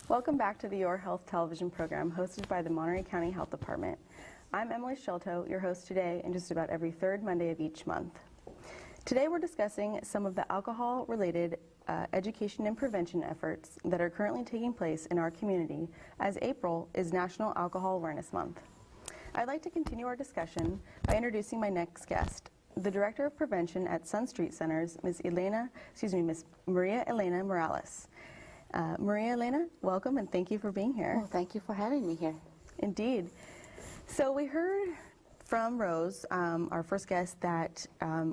Welcome back to the Your Health television program hosted by the Monterey County Health Department. I'm Emily Sciolto, your host today, and just about every third Monday of each month. Today we're discussing some of the alcohol-related education and prevention efforts that are currently taking place in our community, as April is National Alcohol Awareness Month. I'd like to continue our discussion by introducing my next guest, the Director of Prevention at Sun Street Centers, Ms. Maria-Elena Morales. Maria-Elena, welcome and thank you for being here. Well, thank you for having me here. Indeed. So we heard from Rose, our first guest, that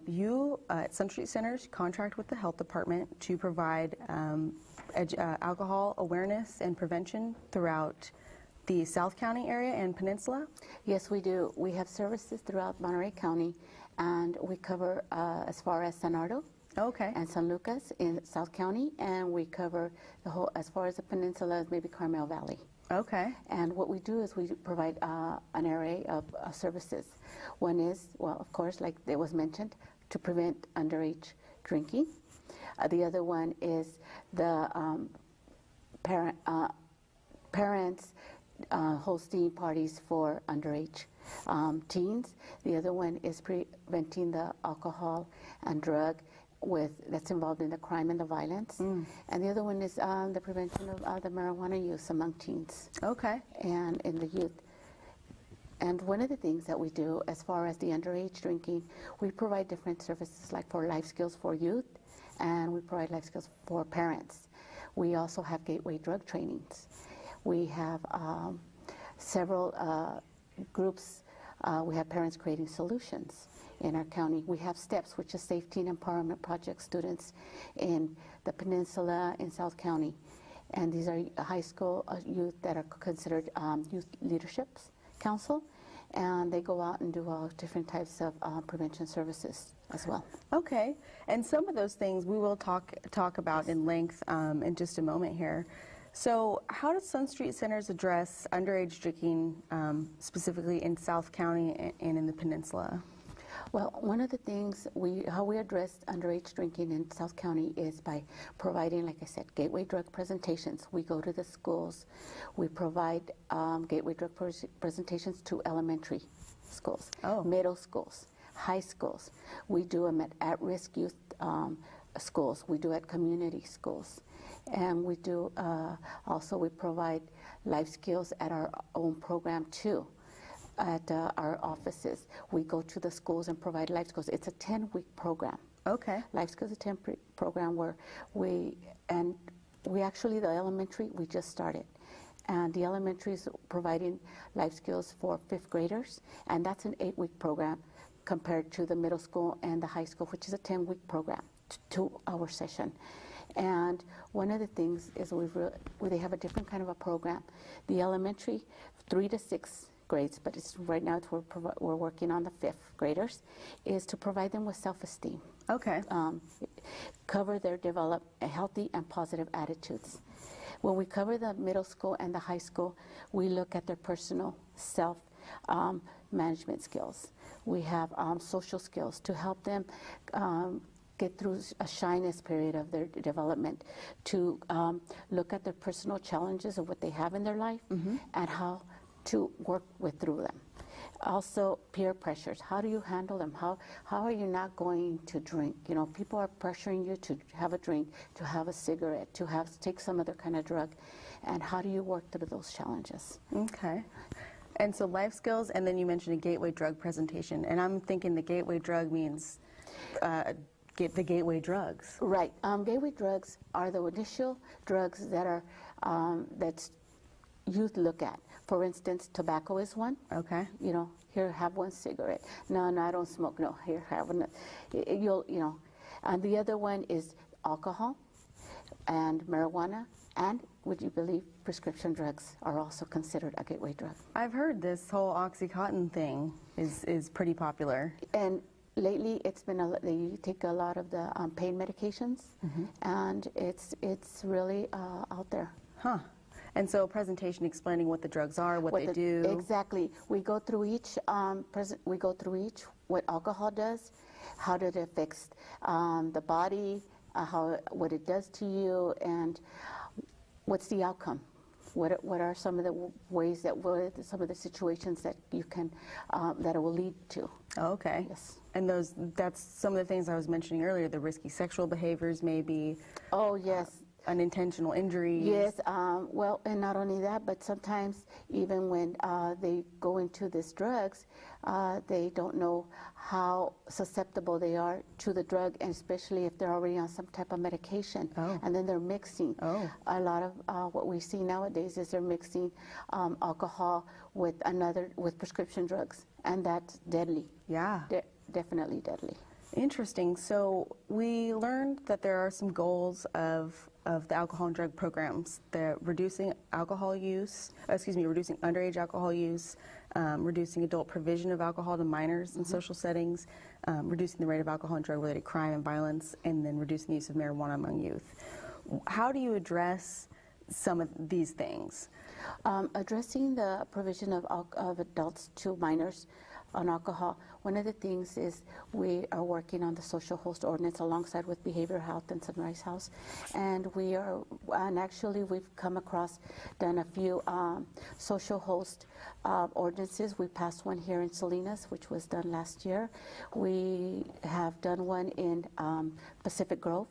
you at Sun Street Centers contract with the health department to provide alcohol awareness and prevention throughout the South County area and Peninsula? Yes, we do. We have services throughout Monterey County, and we cover as far as San Ardo. Okay. And San Lucas in South County, and we cover the whole, as far as the peninsula as maybe Carmel Valley. Okay. And what we do is we provide an array of services. One is, well, of course, like it was mentioned, to prevent underage drinking. The other one is the parents hosting parties for underage teens. The other one is preventing the alcohol and drug that's involved in the crime and the violence. And the other one is the prevention of the marijuana use among teens. Okay. And in the youth. And one of the things that we do as far as the underage drinking, we provide different services like for life skills for youth, and we provide life skills for parents. We also have gateway drug trainings. We have several groups. We have Parents Creating Solutions in our county. We have STEPS, which is Safety and Empowerment Project students in the Peninsula in South County. And these are high school youth that are considered Youth Leaderships Council. And they go out and do all different types of prevention services as well. Okay. And some of those things we will talk about in length in just a moment here. So how does Sun Street Centers address underage drinking specifically in South County and in the Peninsula? Well, one of the things how we address underage drinking in South County is by providing, like I said, gateway drug presentations. We go to the schools. We provide gateway drug presentations to elementary schools, middle schools, high schools. We do them at-risk youth schools. We do at community schools. And we do also we provide life skills at our own program too. At our offices, we go to the schools and provide life skills. It's a 10-week program. Okay. Life skills is a 10-week program where we actually, the elementary, we just started. And the elementary is providing life skills for 5th graders, and that's an 8-week program compared to the middle school and the high school, which is a 10-week program, 2-hour session. And one of the things is they have a different kind of a program. The elementary, 3 to 6 grades, but right now we're working on the 5th graders, is to provide them with self-esteem. Okay. Develop healthy and positive attitudes. When we cover the middle school and the high school, we look at their personal management skills. We have social skills to help them get through a shyness period of their development, to look at their personal challenges of what they have in their life and how to work through them. Also, peer pressures. How do you handle them? How are you not going to drink? You know, people are pressuring you to have a drink, to have a cigarette, to take some other kind of drug. And how do you work through those challenges? Okay. And so life skills, and then you mentioned a gateway drug presentation. And I'm thinking the gateway drug means the gateway drugs. Right. Gateway drugs are the initial drugs that are that youth look at. For instance, tobacco is one. Okay. You know, here, have one cigarette. No, I don't smoke. No, here, have one. And the other one is alcohol and marijuana, and would you believe prescription drugs are also considered a gateway drug? I've heard this whole Oxycontin thing is pretty popular. And lately, it's been they take a lot of the pain medications, and it's really out there. Huh. And so a presentation explaining what the drugs are, what they do. Exactly. We go through each what alcohol does, how did it affect the body, what it does to you, and what's the outcome what are some of the ways that some of the situations that you can that it will lead to. Oh, okay. Yes. And that's some of the things I was mentioning earlier, the risky sexual behaviors, maybe. Oh, yes. Unintentional injuries. Yes, well, and not only that, but sometimes even when they go into these drugs, they don't know how susceptible they are to the drug, and especially if they're already on some type of medication. Oh. And then they're mixing. Oh. A lot of what we see nowadays is they're mixing alcohol with prescription drugs, and that's deadly. Yeah. Definitely deadly. Interesting. So we learned that there are some goals of the alcohol and drug programs. They're reducing alcohol use, reducing underage alcohol use, reducing adult provision of alcohol to minors in social settings, reducing the rate of alcohol and drug-related crime and violence, and then reducing the use of marijuana among youth. How do you address some of these things? Addressing the provision of adults to minors on alcohol, one of the things is we are working on the social host ordinance alongside with Behavioral Health and Sunrise House, and actually we've done a few social host ordinances. We passed one here in Salinas, which was done last year. We have done one in Pacific Grove.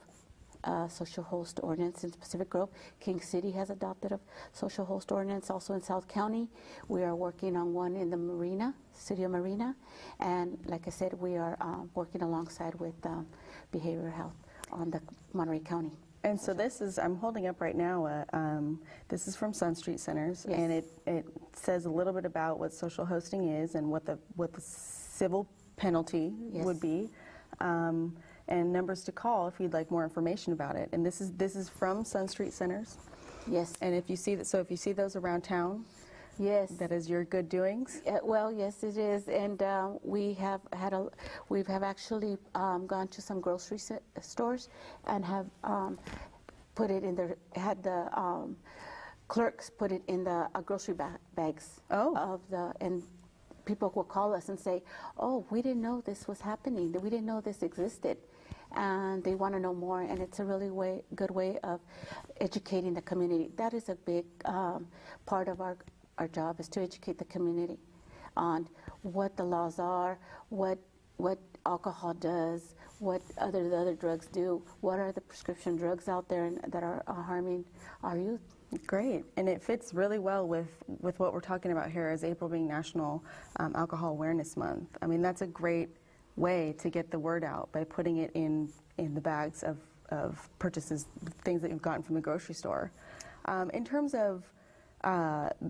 Social host ordinance in Pacific Grove. King City has adopted a social host ordinance also in South County. We are working on one in the city of Marina, and like I said, we are working alongside with Behavioral Health on the Monterey County. And so I'm holding up right now, this is from Sun Street Centers, yes. and it says a little bit about what social hosting is and what the civil penalty yes. would be. And numbers to call if you'd like more information about it. And this is from Sun Street Centers. Yes. And if you see those around town, yes, that is your good doings. Well, yes, it is. And we have actually gone to some grocery stores and have put it in had the clerks put it in the grocery bags. Oh. And people will call us and say, "Oh, we didn't know this was happening. We didn't know this existed." And they want to know more, and it's a really good way of educating the community. That is a big part of our job, is to educate the community on what the laws are, what alcohol does, what the other drugs do, what are the prescription drugs out there that are harming our youth. Great, and it fits really well with what we're talking about here as April being National Alcohol Awareness Month. I mean, that's a great way to get the word out by putting it in the bags of purchases, things that you've gotten from the grocery store. In terms of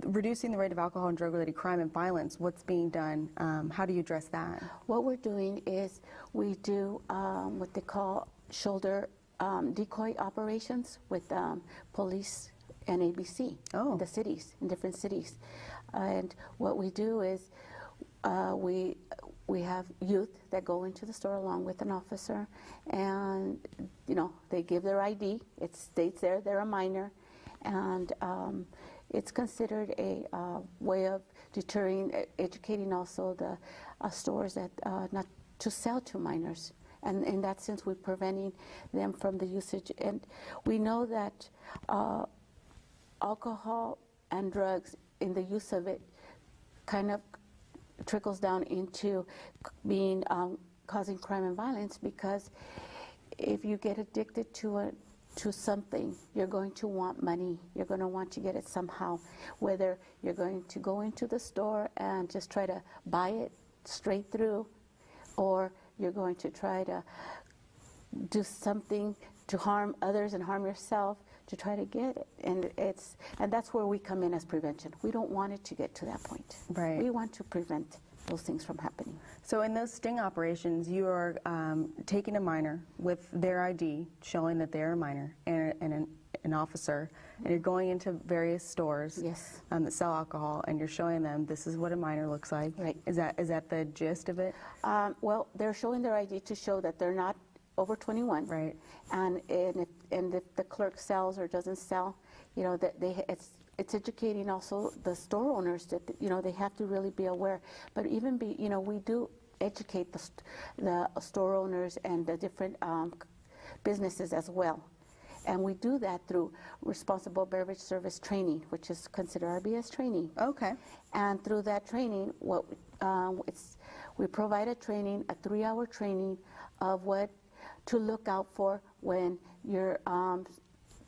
reducing the rate of alcohol and drug-related crime and violence, what's being done? How do you address that? What we're doing is we do what they call shoulder decoy operations with police and ABC Oh. in different cities. And what we do is we have youth that go into the store along with an officer, and they give their ID. It states there they're a minor, and it's considered a way of deterring, educating also the stores that not to sell to minors. And in that sense, we're preventing them from the usage. And we know that alcohol and drugs, in the use of it, kind of trickles down into being causing crime and violence, because if you get addicted to something, you're going to want money. You're going to want to get it somehow, whether you're going to go into the store and just try to buy it straight through, or you're going to try to do something to harm others and harm yourself to try to get it. And that's where we come in as prevention. We don't want it to get to that point. Right. We want to prevent those things from happening. So in those sting operations, you are taking a minor with their ID, showing that they're a minor, and an officer, and you're going into various stores yes. That sell alcohol, and you're showing them this is what a minor looks like. Right. Is that the gist of it? Well, they're showing their ID to show that they're not over 21. Right. And if the clerk sells or doesn't sell, that it's educating also the store owners that they have to really be aware. But even we do educate the store owners and the different businesses as well. And we do that through responsible beverage service training, which is considered RBS training. Okay. And through that training, we provide a training, a 3-hour training of what to look out for when you're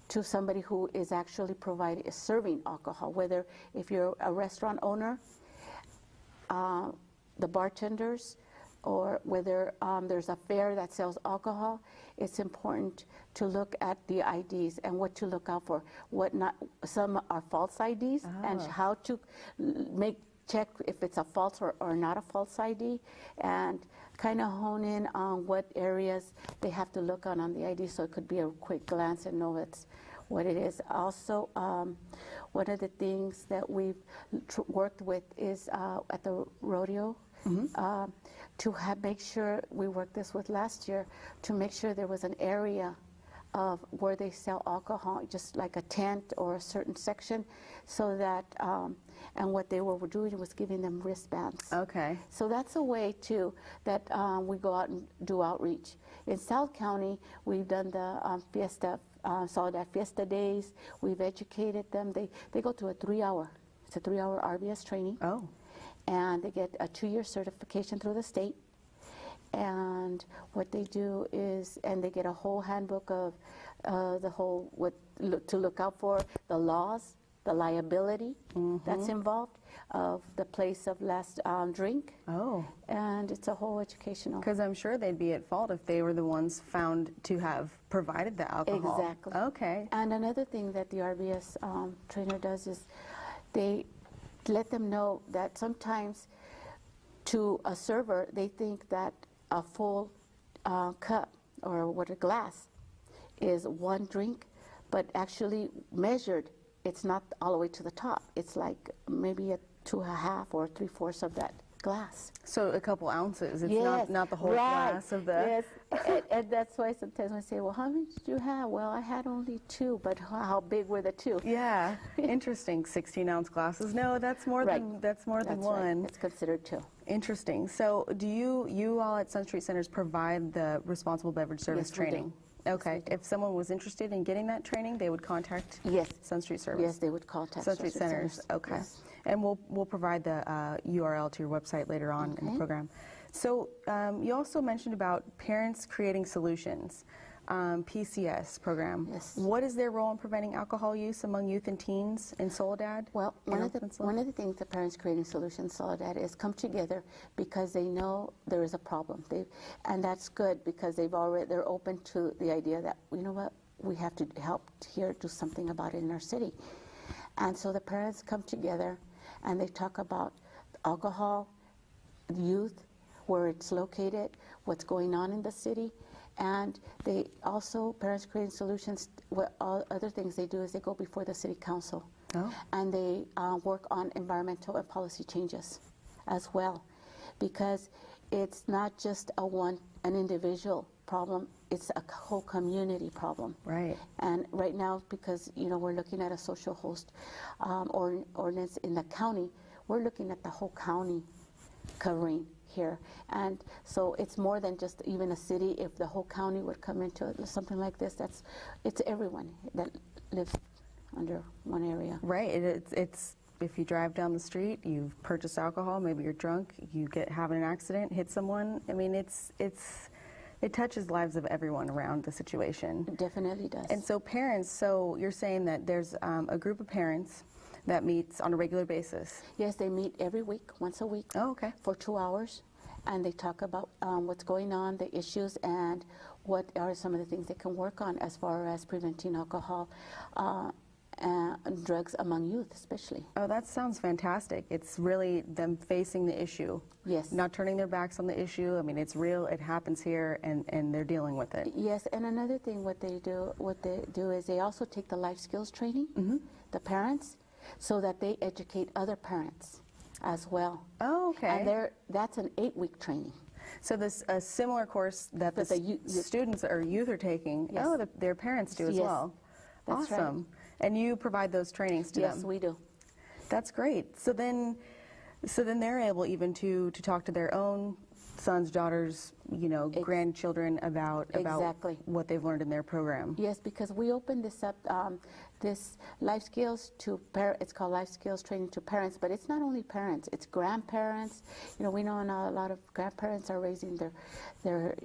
to somebody who is actually serving alcohol, whether if you're a restaurant owner, the bartenders, or whether there's a fair that sells alcohol. It's important to look at the IDs and what to look out for. Some are false IDs, and how to check if it's a false or not a false ID, and kind of hone in on what areas they have to look on the ID, so it could be a quick glance and know what it is. Also, one of the things that we've worked with is at the rodeo, to make sure, we worked this with last year, to make sure there was an area of where they sell alcohol, just like a tent or a certain section, so that, and what they were doing was giving them wristbands. Okay. So that's a way too that we go out and do outreach. In South County, we've done the Soledad Fiesta Days. We've educated them. They go through it's a 3-hour RBS training. Oh. And they get a 2-year certification through the state. And what they do is, and they get a whole handbook of what to look out for, the laws, the liability that's involved, of the place of last drink. Oh. And it's a whole educational. Because I'm sure they'd be at fault if they were the ones found to have provided the alcohol. Exactly. Okay. And another thing that the RBS trainer does is they let them know that sometimes to a server, they think that a full cup or a glass is one drink, but actually measured, it's not all the way to the top. It's like maybe 2.5 or 3/4 of that glass. So a couple ounces. It's Yes, not the whole right. glass of the. Yes, and that's why sometimes when I say, well, how many did you have? Well, I had only 2, but how big were the 2? Yeah, interesting. 16-ounce glasses. No, that's more than That's one. Right. It's considered 2. Interesting. So, do you all at Sun Street Centers provide the responsible beverage service Yes, we do. training? Okay. Yes, we do. If someone was interested in getting that training, they would contact Sun Street Service. Yes, they would contact Sun Street Centers. Okay. Yes. And we'll provide the URL to your website later on in the program. So you also mentioned about parents creating solutions, PCS program. Yes. What is their role in preventing alcohol use among youth and teens in Soledad? Well, one of the things the Parents Creating Solutions Soledad is come together because they know there is a problem. And that's good because they're open to the idea that, you know what, we have to help here do something about it in our city. And so the parents come together and they talk about alcohol, youth, where it's located, what's going on in the city, and they also, Parents Creating Solutions, all other things they do is they go before the city council, and they work on environmental and policy changes as well, because it's not just an individual problem, it's a whole community problem. Right. And right now, because we're looking at a social host ordinance in the county, we're looking at the whole county covering here. And so it's more than just even a city. If the whole county would come into something like this, it's everyone that lives under one area. Right. It's if you drive down the street, you've purchased alcohol, maybe you're drunk, you have an accident, hit someone. I mean, it touches the lives of everyone around the situation. It definitely does. And so parents, so you're saying that there's a group of parents that meets on a regular basis? Yes, they meet every week, once a week. Oh, okay. For 2 hours, and they talk about what's going on, the issues, and what are some of the things they can work on as far as preventing alcohol and drugs among youth, especially. Oh, that sounds fantastic. It's really them facing the issue. Yes. Not turning their backs on the issue. I mean, it's real, it happens here, and they're dealing with it. Yes, and another thing what they do is they also take the life skills training, the parents, so that they educate other parents as well. Oh, okay. And that's an 8-week training. So this a similar course that the students or youth are taking, Yes. Their parents do as Yes. well. That's awesome. right. And you provide those trainings to them? Yes, we do. That's great. So then they're able even to talk to their own sons, daughters, grandchildren about Exactly. what they've learned in their program. Yes, because we opened this up, this life skills to it's called life skills training to parents, but it's not only parents, it's grandparents. We know a lot of grandparents are raising their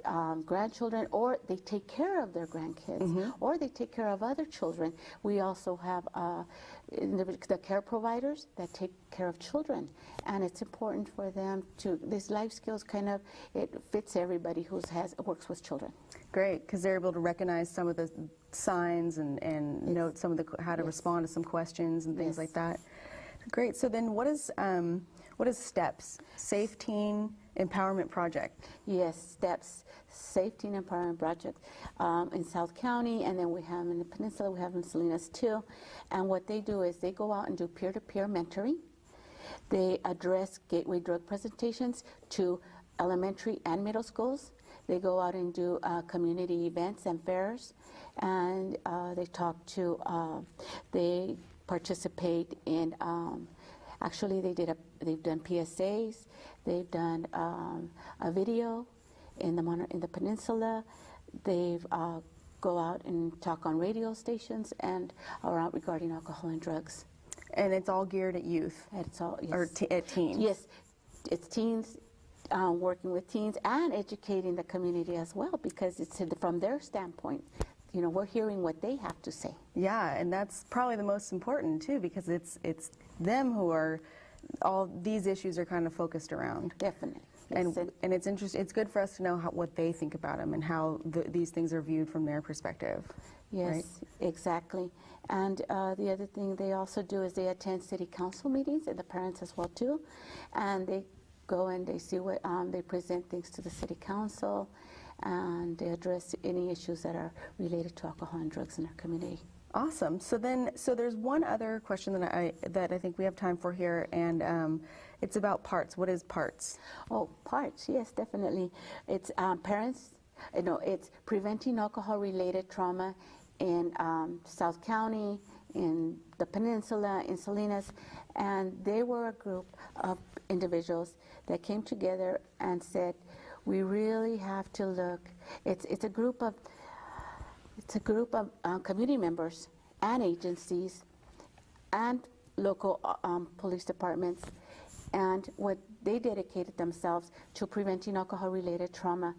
grandchildren, or they take care of their grandkids, or they take care of other children. We also have the care providers that take care of children, and it's important for them to, this life skills it fits everybody who works with children. Great, because they're able to recognize some of the signs and note some of how to respond to some questions and things like that. Great. So then, what is STEPS, Safe Teen Empowerment Project? Yes, STEPS, Safe Teen Empowerment Project in South County, and then we have in the Peninsula, we have in Salinas too. And what they do is they go out and do peer-to-peer mentoring. They address gateway drug presentations to elementary and middle schools. They go out and do community events and fairs, and they talk to, they participate in, actually they've done PSAs, they've done a video in the Peninsula, they've go out and talk on radio stations and are out regarding alcohol and drugs. And it's all geared at youth? It's all, yes. Or at teens? Yes, it's teens. Working with teens and educating the community as well, because it's from their standpoint. We're hearing what they have to say. Yeah, and that's probably the most important too, because it's them who are, all these issues are kind of focused around. Definitely. And it's interesting. It's good for us to know what they think about them and how these things are viewed from their perspective. Yes, right? Exactly. And the other thing they also do is they attend city council meetings, and the parents as well too, and they go and they see what they present things to the city council, and they address any issues that are related to alcohol and drugs in our community. Awesome. So there's one other question that I think we have time for here, and it's about PARTS. What is PARTS? Oh, PARTS. Yes, definitely. It's parents. It's preventing alcohol-related trauma in South County, in the Peninsula, in Salinas, and they were a group of individuals that came together and said, we really have to look. It's a group of community members and agencies and local police departments, and what they dedicated themselves to preventing alcohol-related trauma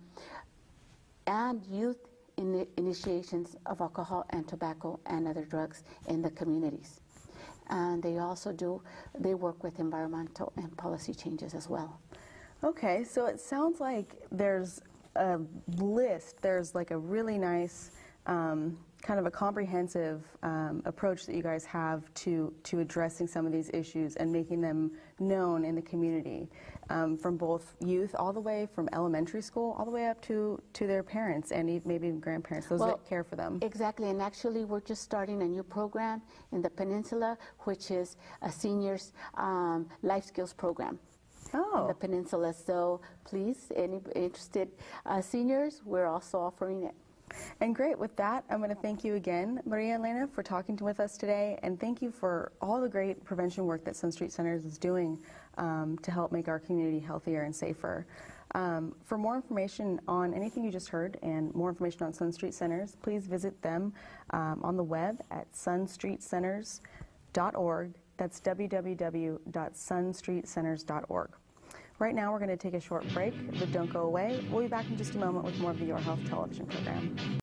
and youth in the initiations of alcohol and tobacco and other drugs in the communities. And they also they work with environmental and policy changes as well. Okay, so it sounds like there's a list, there's like a really nice kind of a comprehensive approach that you guys have to addressing some of these issues and making them known in the community, from both youth all the way from elementary school all the way up to their parents and maybe even grandparents, those that care for them. Exactly, and actually we're just starting a new program in the Peninsula, which is a seniors life skills program. In the Peninsula. So please, any interested seniors, we're also offering it. And great. With that, I'm going to thank you again, Maria-Elena, for talking with us today, and thank you for all the great prevention work that Sun Street Centers is doing to help make our community healthier and safer. For more information on anything you just heard and more information on Sun Street Centers, please visit them on the web at sunstreetcenters.org. That's www.sunstreetcenters.org. Right now, we're going to take a short break, but don't go away. We'll be back in just a moment with more of the Your Health television program.